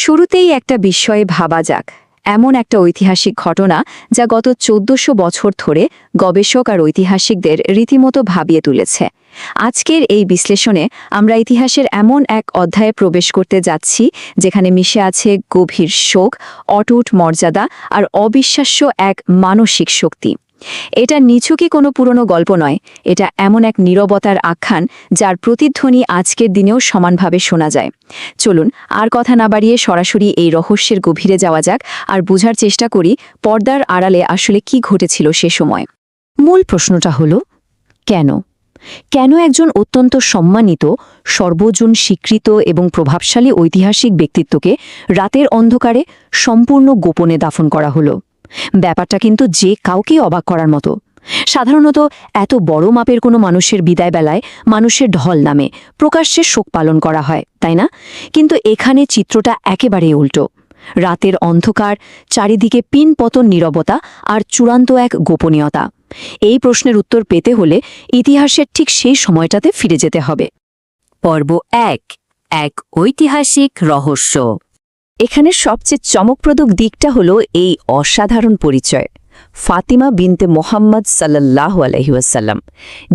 শুরুতেই একটা বিষয়ে ভাবা যাক, এমন একটা ঐতিহাসিক ঘটনা যা গত ১৪০০ বছর ধরে গবেষক আর ঐতিহাসিকদের রীতিমতো ভাবিয়ে তুলেছে। আজকের এই বিশ্লেষণে আমরা ইতিহাসের এমন এক অধ্যায়ে প্রবেশ করতে যাচ্ছি যেখানে মিশে আছে গভীর শোক, অটুট মর্যাদা আর অবিশ্বাস্য এক মানসিক শক্তি। এটা নিছকই কোনো পুরনো গল্প নয়, এটা এমন এক নীরবতার আখ্যান যার প্রতিধ্বনি আজকের দিনেও সমানভাবে শোনা যায়। চলুন আর কথা না বাড়িয়ে সরাসরি এই রহস্যের গভীরে যাওয়া যাক আর বোঝার চেষ্টা করি পর্দার আড়ালে আসলে কি ঘটেছিল সে সময়। মূল প্রশ্নটা হলো কেন? কেন একজন অত্যন্ত সম্মানিত, সর্বজন স্বীকৃত এবং প্রভাবশালী ঐতিহাসিক ব্যক্তিত্বকে রাতের অন্ধকারে সম্পূর্ণ গোপনে দাফন করা হলো? ব্যাপারটা কিন্তু যে কাউকেই অবাক করার মতো। সাধারণত এত বড় মাপের কোনো মানুষের বিদায় বেলায় মানুষের ঢল নামে প্রকাশ্যে শোক পালন করা হয়, তাই না? কিন্তু এখানে চিত্রটা একেবারেই উল্টো। রাতের অন্ধকার, চারিদিকে পিনপতন নীরবতা আর চূড়ান্ত এক গোপনীয়তা। এই প্রশ্নের উত্তর পেতে হলে ইতিহাসের ঠিক সেই সময়টাতে ফিরে যেতে হবে। পর্ব ১, এক ঐতিহাসিক রহস্য। এখানে সবচেয়ে চমকপ্রদ দিকটা হলো এই অসাধারণ পরিচয়। ফাতিমা বিনতে মোহাম্মদ সাল্লাল্লাহু আলাইহি ওয়াসাল্লাম,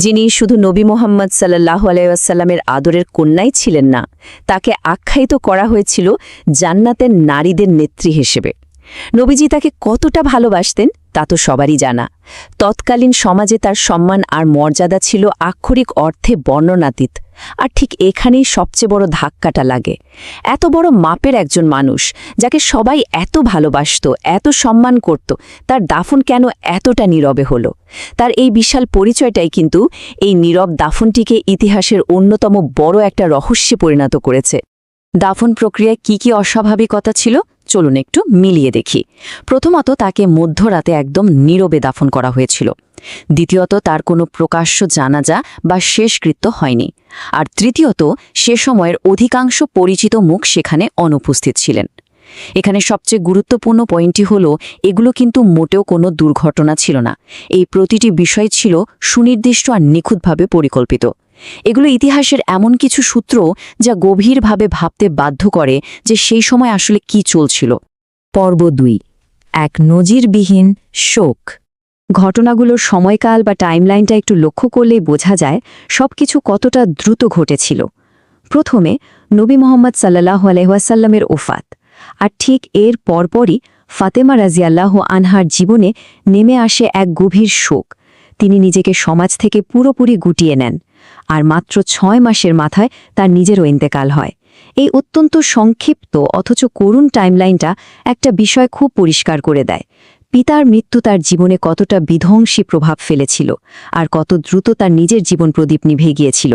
যিনি শুধু নবী মোহাম্মদ সাল্লাল্লাহু আলাইহি ওয়াসাল্লামের আদরের কন্যাই ছিলেন না, তাকে আখ্যায়িত করা হয়েছিল জান্নাতের নারীদের নেত্রী হিসেবে। নবীজি তাকে কতটা ভালোবাসতেন তা তো সবারই জানা। তৎকালীন সমাজে তার সম্মান আর মর্যাদা ছিল আক্ষরিক অর্থে বর্ণনাতীত। আর ঠিক এখানেই সবচেয়ে বড় ধাক্কাটা লাগে। এত বড় মাপের একজন মানুষ, যাকে সবাই এত ভালোবাসত, এত সম্মান করত, তার দাফন কেন এতটা নীরবে হলো? তার এই বিশাল পরিচয়টাই কিন্তু এই নীরব দাফনটিকে ইতিহাসের অন্যতম বড় একটা রহস্যে পরিণত করেছে। দাফন প্রক্রিয়ায় কি অস্বাভাবিকতা ছিল চলুন একটু মিলিয়ে দেখি। প্রথমত, তাকে মধ্যরাতে একদম নীরবে দাফন করা হয়েছিল। দ্বিতীয়ত, তার কোনো প্রকাশ্য জানাজা বা শেষকৃত্য হয়নি। আর তৃতীয়ত, সে সময়ের অধিকাংশ পরিচিত মুখ সেখানে অনুপস্থিত ছিলেন। এখানে সবচেয়ে গুরুত্বপূর্ণ পয়েন্টটি হলো, এগুলো কিন্তু মোটেও কোনো দুর্ঘটনা ছিল না। এই প্রতিটি বিষয় ছিল সুনির্দিষ্ট আর নিখুঁতভাবে পরিকল্পিত। এগুলো ইতিহাসের এমন কিছু সূত্র যা গভীরভাবে ভাবতে বাধ্য করে যে সেই সময় আসলে কি চলছিল। পর্ব ২, এক নজিরবিহীন শোক। ঘটনাগুলোর সময়কাল বা টাইমলাইনটা একটু লক্ষ্য করলেই বোঝা যায় সবকিছু কতটা দ্রুত ঘটেছিল। প্রথমে নবী মোহাম্মদ সাল্লাল্লাহু আলাইহি ওয়াসাল্লামের ওফাত, আর ঠিক এর পরপরই ফাতেমা রাজিয়াল্লাহু আনহার জীবনে নেমে আসে এক গভীর শোক। তিনি নিজেকে সমাজ থেকে পুরোপুরি গুটিয়ে নেন, আর মাত্র ৬ মাসের মাথায় তার নিজেরও ইন্তেকাল হয়। এই অত্যন্ত সংক্ষিপ্ত অথচ করুণ টাইমলাইনটা একটা বিষয় খুব পরিষ্কার করে দেয়। পিতার মৃত্যু তার জীবনে কতটা বিধ্বংসী প্রভাব ফেলেছিল, আর কত দ্রুত তার নিজের জীবন প্রদীপ নিভে গিয়েছিল।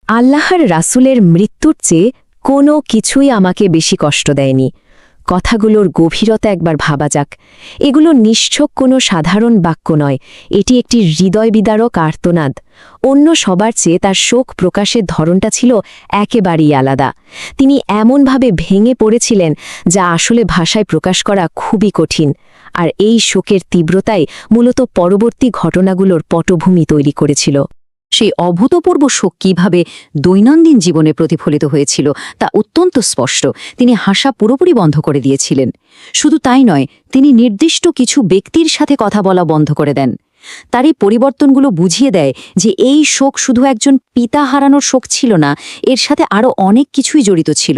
আল্লাহর রাসূলের মৃত্যুর চেয়ে কোনো কিছুই আমাকে বেশি কষ্ট দেয়নি। কথাগুলোর গভীরতা একবার ভাবা যাক। এগুলো নিশ্চক কোনো সাধারণ বাক্য নয়, এটি একটি হৃদয়বিদারক আর্তনাদ। অন্য সবার চেয়ে তার শোক প্রকাশের ধরনটা ছিল একেবারেই আলাদা। তিনি এমনভাবে ভেঙে পড়েছিলেন যা আসলে ভাষায় প্রকাশ করা খুবই কঠিন। আর এই শোকের তীব্রতাই মূলত পরবর্তী ঘটনাগুলোর পটভূমি তৈরি করেছিল। সেই অভূতপূর্ব শোক কীভাবে দৈনন্দিন জীবনে প্রতিফলিত হয়েছিল তা অত্যন্ত স্পষ্ট। তিনি হাসা পুরোপুরি বন্ধ করে দিয়েছিলেন। শুধু তাই নয়, তিনি নির্দিষ্ট কিছু ব্যক্তির সাথে কথা বলা বন্ধ করে দেন। তার এই পরিবর্তনগুলো বুঝিয়ে দেয় যে এই শোক শুধু একজন পিতা হারানোর শোক ছিল না, এর সাথে আরও অনেক কিছুই জড়িত ছিল।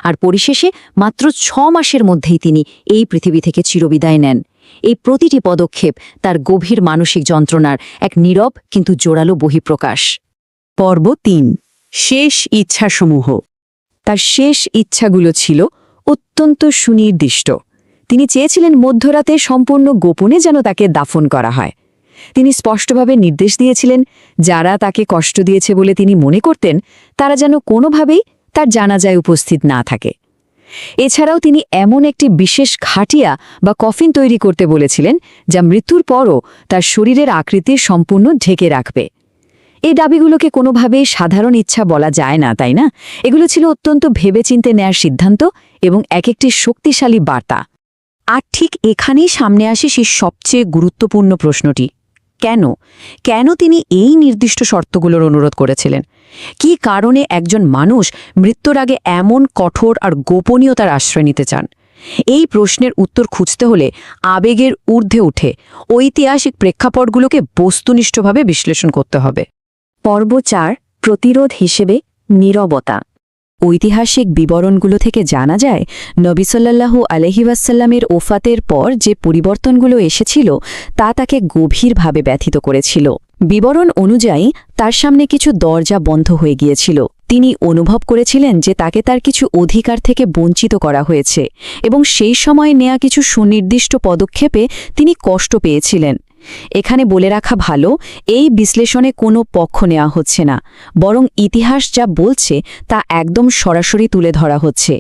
আর পরিশেষে মাত্র ৬ মাসের মধ্যেই তিনি এই পৃথিবী থেকে চিরবিদায় নেন। এই প্রতিটি পদক্ষেপ তার গভীর মানসিক যন্ত্রণার এক নীরব কিন্তু জোরালো বহিঃপ্রকাশ। পর্ব ৩, শেষ ইচ্ছাসমূহ। তার শেষ ইচ্ছাগুলো ছিল অত্যন্ত সুনির্দিষ্ট। তিনি চেয়েছিলেন মধ্যরাতে সম্পূর্ণ গোপনে যেন তাকে দাফন করা হয়। তিনি স্পষ্টভাবে নির্দেশ দিয়েছিলেন, যারা তাকে কষ্ট দিয়েছে বলে তিনি মনে করতেন, তারা যেন কোনোভাবেই তার জানাজায় উপস্থিত না থাকে। এছাড়াও তিনি এমন একটি বিশেষ খাটিয়া বা কফিন তৈরি করতে বলেছিলেন যা মৃত্যুর পরও তার শরীরের আকৃতি সম্পূর্ণ ঢেকে রাখবে। এই দাবিগুলোকে কোনোভাবেই সাধারণ ইচ্ছা বলা যায় না, তাই না? এগুলো ছিল অত্যন্ত ভেবেচিন্তে নেয়ার সিদ্ধান্ত এবং এক একটি শক্তিশালী বার্তা। আর ঠিক এখানেই সামনে আসে সেই সবচেয়ে গুরুত্বপূর্ণ প্রশ্নটি, কেন কেন তিনি এই নির্দিষ্ট শর্তগুলোর অনুরোধ করেছিলেন? কী কারণে একজন মানুষ মৃত্যুর আগে এমন কঠোর আর গোপনীয়তার আশ্রয় নিতে চান? এই প্রশ্নের উত্তর খুঁজতে হলে আবেগের ঊর্ধ্বে উঠে ঐতিহাসিক প্রেক্ষাপটগুলোকে বস্তুনিষ্ঠভাবে বিশ্লেষণ করতে হবে। পর্ব 4 প্রতিরোধ হিসেবে নীরবতা। ঐতিহাসিক বিবরণগুলো থেকে জানা যায়, নবী সাল্লাল্লাহু আলাইহি ওয়াসাল্লামের ওফাতের পর যে পরিবর্তনগুলো এসেছিল তা তাকে গভীরভাবে ব্যথিত করেছিল। বিবরণ অনুযায়ী তার সামনে কিছু দরজা বন্ধ হয়ে গিয়েছিল। তিনি অনুভব করেছিলেন যে তাকে তার কিছু অধিকার থেকে বঞ্চিত করা হয়েছে এবং সেই সময় নেয়া কিছু সুনির্দিষ্ট পদক্ষেপে তিনি কষ্ট পেয়েছিলেন। এখানে বলে রাখা ভালো, এই বিশ্লেষণে কোনো পক্ষ নেওয়া হচ্ছে না, বরং ইতিহাস যা বলছে তা একদম সরাসরি তুলে ধরা হচ্ছে।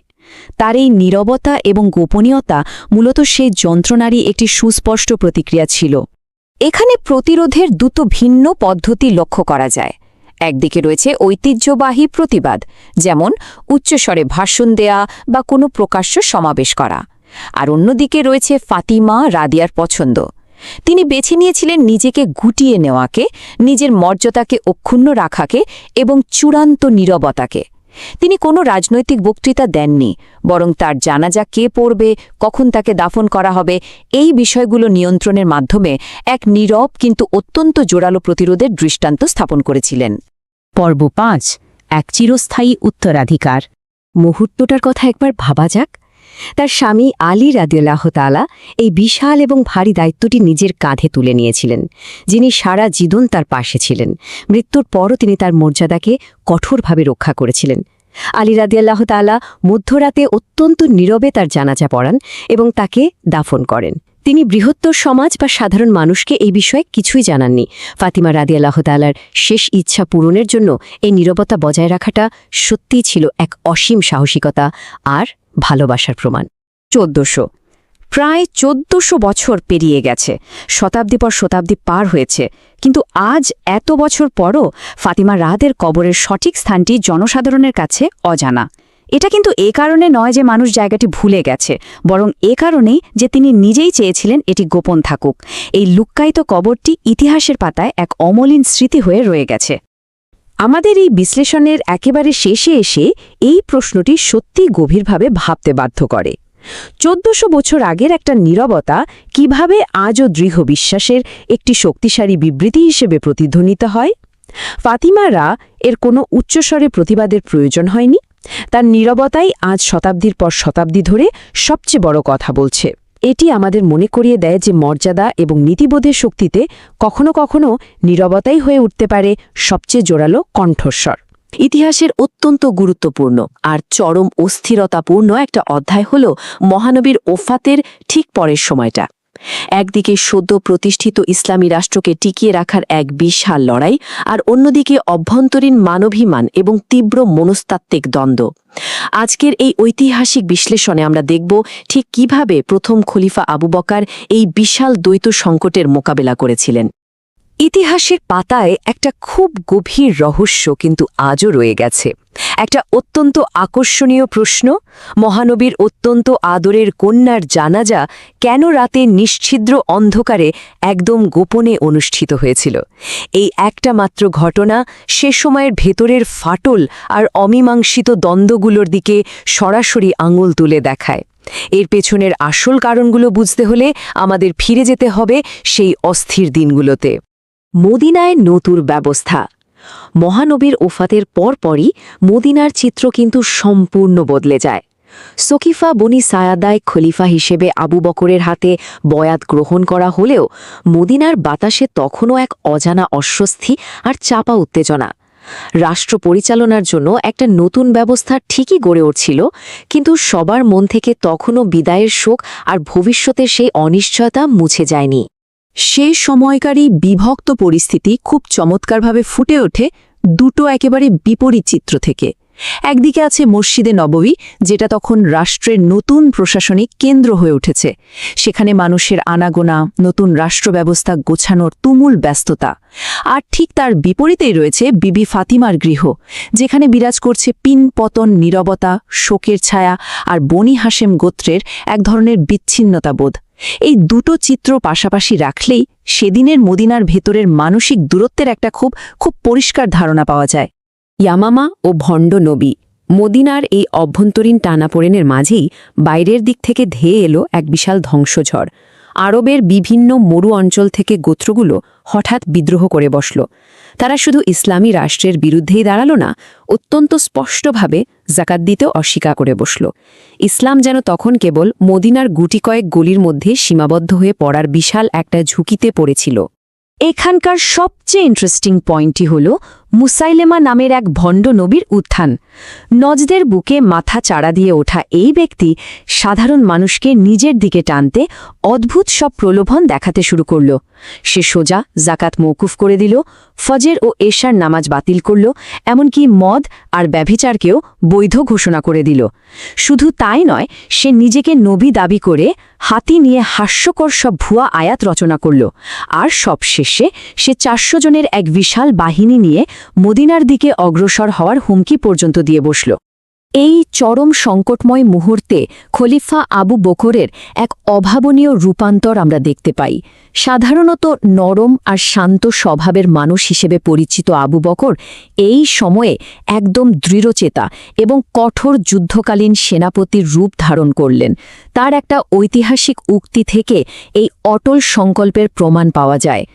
তার এই নীরবতা এবং গোপনীয়তা মূলত সেই যন্ত্রণারই একটি সুস্পষ্ট প্রতিক্রিয়া ছিল। এখানে প্রতিরোধের দুটো ভিন্ন পদ্ধতি লক্ষ্য করা যায়। একদিকে রয়েছে ঐতিহ্যবাহী প্রতিবাদ, যেমন উচ্চস্বরে ভাষণ দেয়া বা কোনো প্রকাশ্য সমাবেশ করা, আর অন্যদিকে রয়েছে ফাতিমা রাদিয়ার পছন্দ। তিনি বেছে নিয়েছিলেন নিজেকে গুটিয়ে নেওয়াকে, নিজের মর্যাদাকে অক্ষুণ্ণ রাখাকে এবং চূড়ান্ত নীরবতাকে। তিনি কোনো রাজনৈতিক বক্তৃতা দেননি, বরং তার জানাজা কে পড়বে, কখন তাকে দাফন করা হবে, এই বিষয়গুলো নিয়ন্ত্রণের মাধ্যমে এক নীরব কিন্তু অত্যন্ত জোরালো প্রতিরোধের দৃষ্টান্ত স্থাপন করেছিলেন। পর্ব 5 এক চিরস্থায়ী উত্তরাধিকার। মুহূর্তটার কথা একবার ভাবা যাক। তার স্বামী আলী রাদিয়াল্লাহু তাআলা এই বিশাল এবং ভারী দায়িত্বটি নিজের কাঁধে তুলে নিয়েছিলেন, যিনি সারা জীবন তার পাশে ছিলেন। মৃত্যুর পরও তিনি তার মর্যাদাকে কঠোরভাবে রক্ষা করেছিলেন। আলী রাদিয়াল্লাহু তাআলা মধ্যরাতে অত্যন্ত নীরবে তার জানাজা পড়ান এবং তাকে দাফন করেন। তিনি বৃহত্তর সমাজ বা সাধারণ মানুষকে এই বিষয়ে কিছুই জানাননি। ফাতিমা রাদিয়াল্লাহু তাআলার শেষ ইচ্ছা পূরণের জন্য এই নীরবতা বজায় রাখাটা সত্যিই ছিল এক অসীম সাহসিকতা আর ভালোবাসার প্রমাণ। 1400 প্রায় 1400 বছর পেরিয়ে গেছে, শতাব্দী পর শতাব্দী পার হয়েছে, কিন্তু আজ এত বছর পরও ফাতিমা রাদের কবরের সঠিক স্থানটি জনসাধারণের কাছে অজানা। এটা কিন্তু এ কারণে নয় যে মানুষ জায়গাটি ভুলে গেছে, বরং এ কারণেই যে তিনি নিজেই চেয়েছিলেন এটি গোপন থাকুক। এই লুক্কায়িত কবরটি ইতিহাসের পাতায় এক অমলিন স্মৃতি হয়ে রয়ে গেছে। আমাদের এই বিশ্লেষণের একেবারে শেষে এসে এই প্রশ্নটি সত্যি গভীরভাবে ভাবতে বাধ্য করে। 1400 বছর আগের একটা নীরবতা কিভাবে আজও দৃঢ় বিশ্বাসের একটি শক্তিশালী বিবৃতি হিসেবে প্রতিধ্বনিত হয়? ফাতিমারা এর কোনো উচ্চস্বরে প্রতিবাদের প্রয়োজন হয়নি। তার নীরবতাই আজ শতাব্দীর পর শতাব্দী ধরে সবচেয়ে বড় কথা বলছে। এটি আমাদের মনে করিয়ে দেয় যে মর্যাদা এবং নীতিবোধের শক্তিতে কখনো কখনো নীরবতাই হয়ে উঠতে পারে সবচেয়ে জোরালো কণ্ঠস্বর। ইতিহাসের অত্যন্ত গুরুত্বপূর্ণ আর চরম অস্থিরতাপূর্ণ একটা অধ্যায় হল মহানবীর ওফাতের ঠিক পরের সময়টা। একদিকে সদ্য প্রতিষ্ঠিত ইসলামী রাষ্ট্রকে টিকিয়ে রাখার এক বিশাল লড়াই, আর অন্যদিকে অভ্যন্তরীণ মানবিমান এবং তীব্র মনস্তাত্ত্বিক দ্বন্দ্ব। আজকের এই ঐতিহাসিক বিশ্লেষণে আমরা দেখব ঠিক কিভাবে প্রথম খলিফা আবু বকর এই বিশাল দ্বৈত সংকটের মোকাবেলা করেছিলেন। ইতিহাসের পাতায় একটা খুব গভীর রহস্য কিন্তু আজও রয়ে গেছে। একটা অত্যন্ত আকর্ষণীয় প্রশ্ন, মহানবীর অত্যন্ত আদরের কন্যার জানাজা কেন রাতে নিশ্ছিদ্র অন্ধকারে একদম গোপনে অনুষ্ঠিত হয়েছিল? এই একটা মাত্র ঘটনা সে সময়ের ভেতরের ফাটল আর অমীমাংসিত দ্বন্দ্বগুলোর দিকে সরাসরি আঙুল তুলে দেখায়। এর পেছনের আসল কারণগুলো বুঝতে হলে আমাদের ফিরে যেতে হবে সেই অস্থির দিনগুলোতে। মদিনায় নতুন ব্যবস্থা। মহানবীর ওফাতের পরপরই মদিনার চিত্র কিন্তু সম্পূর্ণ বদলে যায়। সকিফা বনি সায়াদায় খলিফা হিসেবে আবু বকরের হাতে বয়াত গ্রহণ করা হলেও মদিনার বাতাসে তখনও এক অজানা অস্বস্তি আর চাপা উত্তেজনা। রাষ্ট্র পরিচালনার জন্য একটা নতুন ব্যবস্থা ঠিকই গড়ে উঠছিল, কিন্তু সবার মন থেকে তখনও বিদায়ের শোক আর ভবিষ্যতের সেই অনিশ্চয়তা মুছে যায়নি। সে সময়কারই বিভক্ত পরিস্থিতি খুব চমৎকারভাবে ফুটে ওঠে দুটো একেবারে বিপরীত চিত্র থেকে। একদিকে আছে মসজিদে নববী, যেটা তখন রাষ্ট্রের নতুন প্রশাসনিক কেন্দ্র হয়ে উঠেছে। সেখানে মানুষের আনাগোনা, নতুন রাষ্ট্র ব্যবস্থা গোছানোর তুমুল ব্যস্ততা। আর ঠিক তার বিপরীতেই রয়েছে বিবি ফাতিমার গৃহ, যেখানে বিরাজ করছে পিনপতন নীরবতা, শোকের ছায়া আর বনি হাশেম গোত্রের এক ধরনের বিচ্ছিন্নতাবোধ। এই দুটো চিত্র পাশাপাশি রাখলেই সেদিনের মদিনার ভেতরের মানসিক দূরত্বের একটা খুব পরিষ্কার ধারণা পাওয়া যায়। ইয়ামামা ও ভণ্ড নবী মদিনার এই অভ্যন্তরীণ টানাপোড়েনের মাঝেই বাইরের দিক থেকে ধেয়ে এলো এক বিশাল ধ্বংসঝড়। আরবের বিভিন্ন মরু অঞ্চল থেকে গোত্রগুলো হঠাৎ বিদ্রোহ করে বসল। তারা শুধু ইসলামী রাষ্ট্রের বিরুদ্ধেই দাঁড়াল না, অত্যন্ত স্পষ্টভাবে জাকাত দিতেও অস্বীকার করে বসল। ইসলাম যেন তখন কেবল মদিনার গুটি কয়েক গলির মধ্যে সীমাবদ্ধ হয়ে পড়ার বিশাল একটা ঝুঁকিতে পড়েছিল। এখানকার সবচেয়ে ইন্টারেস্টিং পয়েন্টটি হল মুসাইলেমা নামের এক ভণ্ড নবীর উত্থান। নজদের বুকে মাথা চাড়া দিয়ে ওঠা এই ব্যক্তি সাধারণ মানুষকে নিজের দিকে টানতে অদ্ভুত সব প্রলোভন দেখাতে শুরু করল। সে সোজা জাকাত মওকুফ করে দিল, ফজর ও এশার নামাজ বাতিল করল, এমনকি মদ আর ব্যভিচারকেও বৈধ ঘোষণা করে দিল। শুধু তাই নয়, সে নিজেকে নবী দাবি করে হাতি নিয়ে হাস্যকর সব ভুয়া আয়াত রচনা করল। আর সবশেষে সে 400 জনের এক বিশাল বাহিনী নিয়ে মদিনার দিকে অগ্রসর হওয়ার হুমকি পর্যন্ত দিয়ে বসল। এই চরম সংকটময় মুহূর্তে খলিফা আবু বকরের এক অভাবনীয় রূপান্তর আমরা দেখতে পাই। সাধারণত নরম আর শান্ত স্বভাবের মানুষ হিসেবে পরিচিত আবু বকর এই সময়ে একদম দৃঢ়চেতা এবং কঠোর যুদ্ধকালীন সেনাপতির রূপ ধারণ করলেন। তার একটা ঐতিহাসিক উক্তি থেকে এই অটল সংকল্পের প্রমাণ পাওয়া যায়।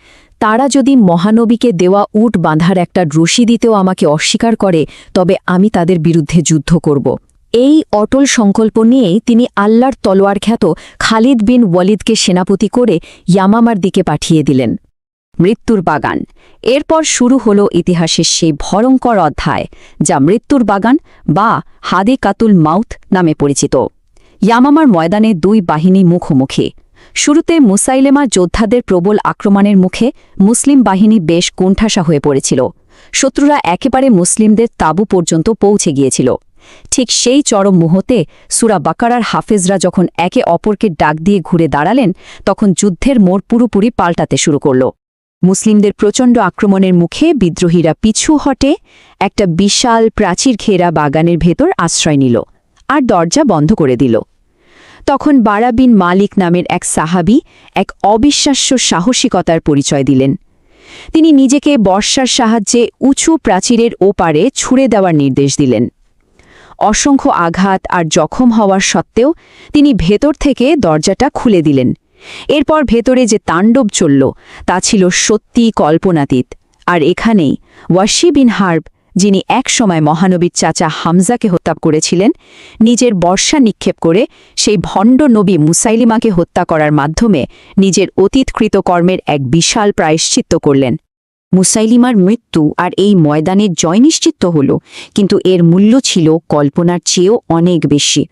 তারা যদি মহানবীকে দেওয়া উট বাঁধার একটা রশি দিতেও আমাকে অস্বীকার করে, তবে আমি তাদের বিরুদ্ধে যুদ্ধ করব। এই অটল সংকল্প নিয়েই তিনি আল্লাহর তলোয়ার খ্যাত খালিদ বিন ওয়ালিদকে সেনাপতি করে ইয়ামামার দিকে পাঠিয়ে দিলেন। মৃত্যুর বাগান। এরপর শুরু হল ইতিহাসের সেই ভয়ঙ্কর অধ্যায়, যা মৃত্যুর বাগান বা হাদে কাতুল মাউথ নামে পরিচিত। ইয়ামামার ময়দানে দুই বাহিনী মুখোমুখি। শুরুতে মুসাইলেমা যোদ্ধাদের প্রবল আক্রমণের মুখে মুসলিম বাহিনী বেশ কোণঠাসা হয়ে পড়েছিল। শত্রুরা একেবারে মুসলিমদের তাঁবু পর্যন্ত পৌঁছে গিয়েছিল। ঠিক সেই চরম মুহূর্তে সূরা বাকারার হাফেজরা যখন একে অপরকে ডাক দিয়ে ঘুরে দাঁড়ালেন, তখন যুদ্ধের মোড় পুরোপুরি পাল্টাতে শুরু করল। মুসলিমদের প্রচণ্ড আক্রমণের মুখে বিদ্রোহীরা পিছু হটে একটা বিশাল প্রাচীর ঘেরা বাগানের ভেতর আশ্রয় নিল আর দরজা বন্ধ করে দিল। তখন বারা বিন মালিক নামের এক সাহাবী এক অবিশ্বাস্য সাহসিকতার পরিচয় দিলেন। তিনি নিজেকে বর্ষার সাহায্যে উঁচু প্রাচীরের ওপারে ছুঁড়ে দেওয়ার নির্দেশ দিলেন। অসংখ্য আঘাত আর জখম হওয়ার সত্ত্বেও তিনি ভেতর থেকে দরজাটা খুলে দিলেন। এরপর ভেতরে যে তাণ্ডব চলল তা ছিল সত্যিই কল্পনাতীত। আর এখানেই ওয়াশি বিন হার্ব, যিনি একসময় মহানবীর চাচা হামজাকে হত্যা করেছিলেন, নিজের বর্ষা নিক্ষেপ করে সেই ভণ্ড নবী মুসাইলিমাকে হত্যা করার মাধ্যমে নিজের অতীতকৃত কর্মের এক বিশাল প্রায়শ্চিত্ত করলেন। মুসাইলিমার মৃত্যু আর এই ময়দানের জয় নিশ্চিত হল, কিন্তু এর মূল্য ছিল কল্পনার চেয়েও অনেক বেশি।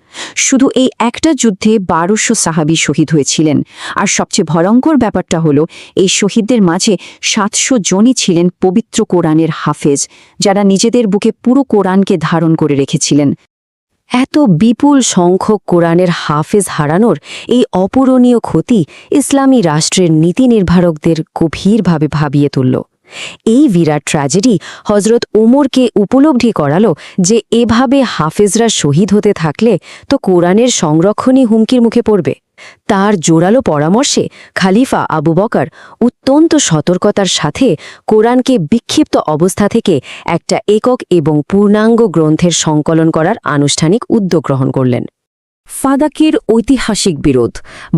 শুধু এই একটা যুদ্ধে 1200 সাহাবী শহীদ হয়েছিলেন। আর সবচেয়ে ভয়ঙ্কর ব্যাপারটা হল, এই শহীদদের মাঝে 700 জনই ছিলেন পবিত্র কোরআনের হাফেজ, যারা নিজেদের বুকে পুরো কোরআনকে ধারণ করে রেখেছিলেন। এত বিপুল সংখ্যক কোরআনের হাফেজ হারানোর এই অপূরণীয় ক্ষতি ইসলামী রাষ্ট্রের নীতি নির্ধারকদের গভীরভাবে ভাবিয়ে তুলল। এই বিরাট ট্র্যাজেডি হজরত উমরকে উপলব্ধি করালো যে এভাবে হাফেজরা শহীদ হতে থাকলে তো কোরআনের সংরক্ষণই হুমকির মুখে পড়বে। তার জোরালো পরামর্শে খলিফা আবু বকর অত্যন্ত সতর্কতার সাথে কোরআনকে বিক্ষিপ্ত অবস্থা থেকে একটা একক এবং পূর্ণাঙ্গ গ্রন্থের সংকলন করার আনুষ্ঠানিক উদ্যোগ গ্রহণ করলেন। ফাদাকের ঐতিহাসিক বিরোধ।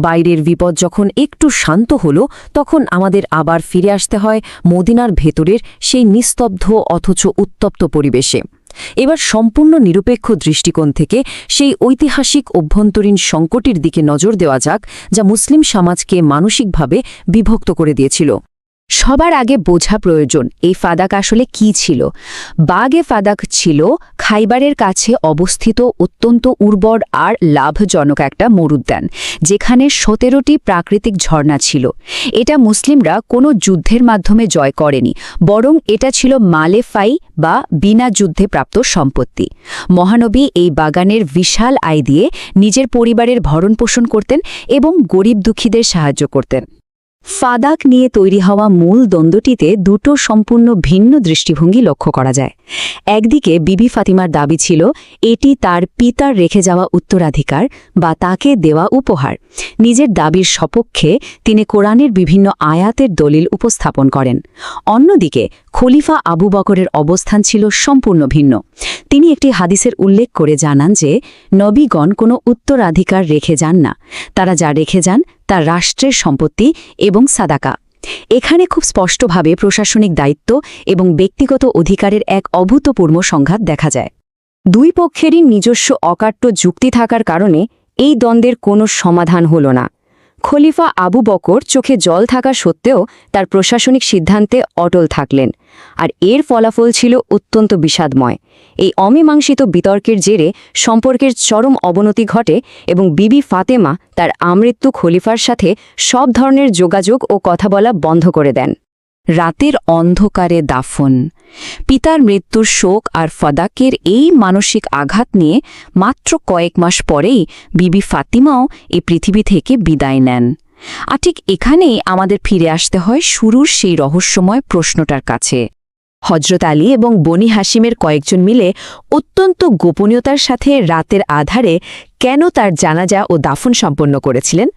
বাইরের বিপদ যখন একটু শান্ত হল, তখন আমাদের আবার ফিরে আসতে হয় মদিনার ভেতরের সেই নিস্তব্ধ অথচ উত্তপ্ত পরিবেশে। এবার সম্পূর্ণ নিরপেক্ষ দৃষ্টিকোণ থেকে সেই ঐতিহাসিক অভ্যন্তরীণ সংকটের দিকে নজর দেওয়া যাক, যা মুসলিম সমাজকে মানসিকভাবে বিভক্ত করে দিয়েছিল। সবার আগে বোঝা প্রয়োজন এই ফাদাক আসলে কি ছিল। বাগে ফাদাক ছিল খাইবারের কাছে অবস্থিত অত্যন্ত উর্বর আর লাভজনক একটা মরুদ্যান, যেখানে 17টি প্রাকৃতিক ঝর্ণা ছিল। এটা মুসলিমরা কোনো যুদ্ধের মাধ্যমে জয় করেনি, বরং এটা ছিল মালেফাই বা বিনা যুদ্ধে প্রাপ্ত সম্পত্তি। মহানবী এই বাগানের বিশাল আয় দিয়ে নিজের পরিবারের ভরণপোষণ করতেন এবং গরিব দুঃখীদের সাহায্য করতেন। ফাদাক নিয়ে তৈরি হওয়া মূল দ্বন্দ্বটিতে দুটো সম্পূর্ণ ভিন্ন দৃষ্টিভঙ্গি লক্ষ্য করা যায়। একদিকে বিবি ফাতিমার দাবি ছিল এটি তার পিতার রেখে যাওয়া উত্তরাধিকার বা তাকে দেওয়া উপহার। নিজের দাবির সপক্ষে তিনি কোরআনের বিভিন্ন আয়াতের দলিল উপস্থাপন করেন। অন্যদিকে খলিফা আবু বকরের অবস্থান ছিল সম্পূর্ণ ভিন্ন। তিনি একটি হাদিসের উল্লেখ করে জানান যে নবীগণ কোনো উত্তরাধিকার রেখে যান না, তারা যা রেখে যান তা রাষ্ট্রের সম্পত্তি এবং সাদাকা। এখানে খুব স্পষ্টভাবে প্রশাসনিক দায়িত্ব এবং ব্যক্তিগত অধিকারের এক অভূতপূর্ব সংঘাত দেখা যায়। দুই পক্ষেরই নিজস্ব অকাট্য যুক্তি থাকার কারণে এই দ্বন্দ্বের কোনো সমাধান হল না। খলিফা আবু বকর চোখে জল থাকা সত্ত্বেও তার প্রশাসনিক সিদ্ধান্তে অটল থাকলেন, আর এর ফলাফল ছিল অত্যন্ত বিষাদময়। এই অমীমাংসিত বিতর্কের জেরে সম্পর্কের চরম অবনতি ঘটে এবং বিবি ফাতেমা তার আমৃত্যু খলিফার সাথে সব ধরনের যোগাযোগ ও কথা বলা বন্ধ করে দেন। রাতের অন্ধকারে দাফন। পিতার মৃত্যুর শোক আর ফাদাকের এই মানসিক আঘাত নিয়ে মাত্র কয়েক মাস পরেই বিবি ফাতিমাও এ পৃথিবী থেকে বিদায় নেন। আর ঠিক এখানেই আমাদের ফিরে আসতে হয় শুরুর সেই রহস্যময় প্রশ্নটার কাছে। হজরত আলী এবং বনি হাসিমের কয়েকজন মিলে অত্যন্ত গোপনীয়তার সাথে রাতের আধারে কেন তার জানাজা ও দাফন সম্পন্ন করেছিলেন?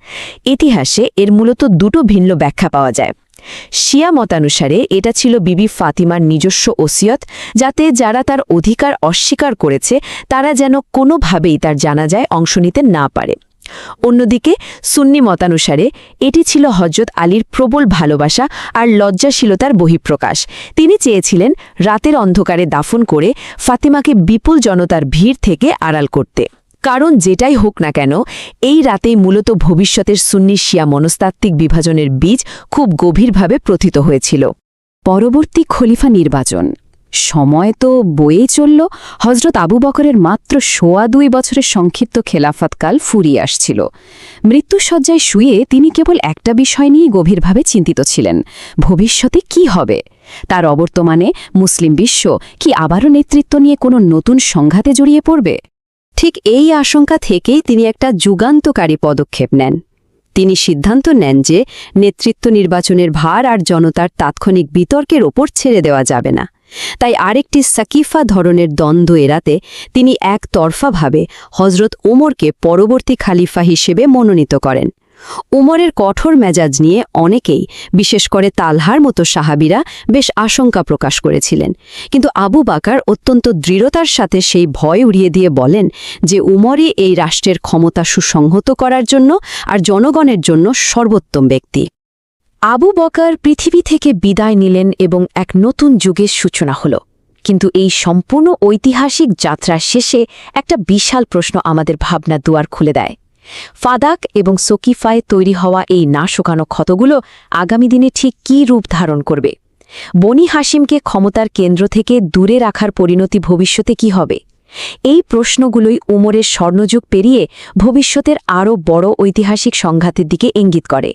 ইতিহাসে এর মূলত দুটো ভিন্ন ব্যাখ্যা পাওয়া যায়। শিয়া মতানুসারে এটা ছিল বিবি ফাতিমার নিজস্ব ওসিয়ত, যাতে যারা তার অধিকার অস্বীকার করেছে তারা যেন কোনোভাবেই তার জানাজায় অংশ নিতে না পারে। অন্যদিকে সুন্নি মতানুসারে এটি ছিল হজরত আলীর প্রবল ভালোবাসা আর লজ্জাশীলতার বহিঃপ্রকাশ। তিনি চেয়েছিলেন রাতের অন্ধকারে দাফন করে ফাতিমাকে বিপুল জনতার ভিড় থেকে আড়াল করতে। কারণ যেটাই হোক না কেন, এই রাতেই মূলত ভবিষ্যতের সুন্নি শিয়া মনস্তাত্ত্বিক বিভাজনের বীজ খুব গভীরভাবে প্রথিত হয়েছিল। পরবর্তী খলিফা নির্বাচন। সময় তো বয়েই চলল। হজরত আবু বকরের মাত্র 2.25 বছরের সংক্ষিপ্ত খেলাফতকাল ফুরিয়ে আসছিল। মৃত্যুশয্যায় শুয়ে তিনি কেবল একটা বিষয় নিয়ে গভীরভাবে চিন্তিত ছিলেন, ভবিষ্যতে কি হবে। তার অবর্তমানে মুসলিম বিশ্ব কি আবারও নেতৃত্ব নিয়ে কোনো নতুন সংঘাতে জড়িয়ে পড়বে? ঠিক এই আশঙ্কা থেকেই তিনি একটা যুগান্তকারী পদক্ষেপ নেন। তিনি সিদ্ধান্ত নেন যে নেতৃত্ব নির্বাচনের ভার আর জনতার তাৎক্ষণিক বিতর্কের ওপর ছেড়ে দেওয়া যাবে না। তাই আরেকটি সাকিফা ধরনের দ্বন্দ্ব এড়াতে তিনি একতরফাভাবে হজরত উমরকে পরবর্তী খালিফা হিসেবে মনোনীত করেন। উমরের কঠোর মেজাজ নিয়ে অনেকেই, বিশেষ করে তালহার মতো সাহাবীরা, বেশ আশঙ্কা প্রকাশ করেছিলেন। কিন্তু আবু বাকার অত্যন্ত দৃঢ়তার সাথে সেই ভয় উড়িয়ে দিয়ে বলেন যে উমরই এই রাষ্ট্রের ক্ষমতা সুসংহত করার জন্য আর জনগণের জন্য সর্বোত্তম ব্যক্তি। আবু বকর পৃথিবী থেকে বিদায় নিলেন এবং এক নতুন যুগের সূচনা হল। কিন্তু এই সম্পূর্ণ ঐতিহাসিক যাত্রার শেষে একটা বিশাল প্রশ্ন আমাদের ভাবনার দুয়ার খুলে দেয়। ফাদাক এবং সকিফায় তৈরি হওয়া এই না শুকানো ক্ষতগুলো আগামী দিনে ঠিক কী রূপ ধারণ করবে? বনি হাসিমকে ক্ষমতার কেন্দ্র থেকে দূরে রাখার পরিণতি ভবিষ্যতে কি হবে? এই প্রশ্নগুলোই উমরের স্বর্ণযুগ পেরিয়ে ভবিষ্যতের আরও বড় ঐতিহাসিক সংঘাতের দিকে ইঙ্গিত করে।